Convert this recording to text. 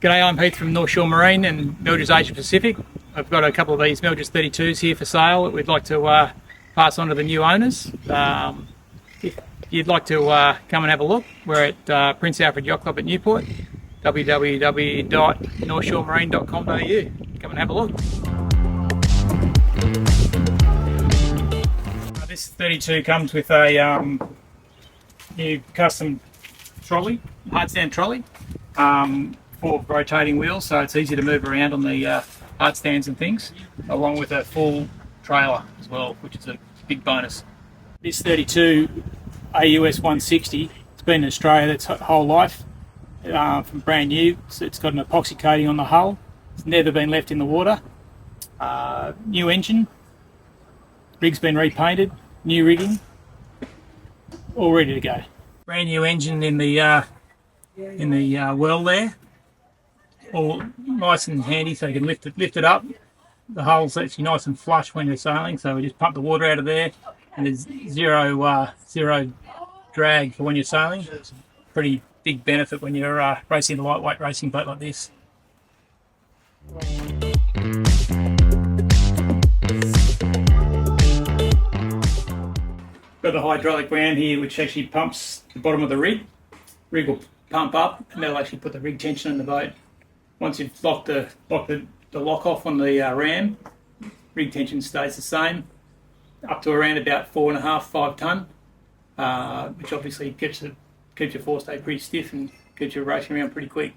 G'day, I'm Heath from North Shore Marine and Melges Asia Pacific. I've got a couple of these Melges 32s here for sale that we'd like to pass on to the new owners. If you'd like to come and have a look, we're at Prince Alfred Yacht Club at Newport, www.northshoremarine.com.au. Come and have a look. This 32 comes with a new custom trolley, hardstand trolley. 4 rotating wheels, so it's easy to move around on the hard stands and things, along with a full trailer as well, which is a big bonus. This 32 AUS 160, it's been in Australia its whole life, from brand new. So it's got an epoxy coating on the hull, it's never been left in the water, new engine, rig's been repainted, new rigging, all ready to go. Brand new engine in the well there, all nice and handy, so you can lift it up. The hull's actually nice and flush when you're sailing, so we just pump the water out of there, and there's zero drag for when you're sailing. It's a pretty big benefit when you're racing a lightweight racing boat like this. Got the hydraulic ram here, which actually pumps the bottom of the rig. Rig will pump up, and that'll actually put the rig tension in the boat. Once you've locked the lock off on the ram, rig tension stays the same, up to around about 4.5–5 tonne, which obviously keeps your forestay pretty stiff and keeps you racing around pretty quick.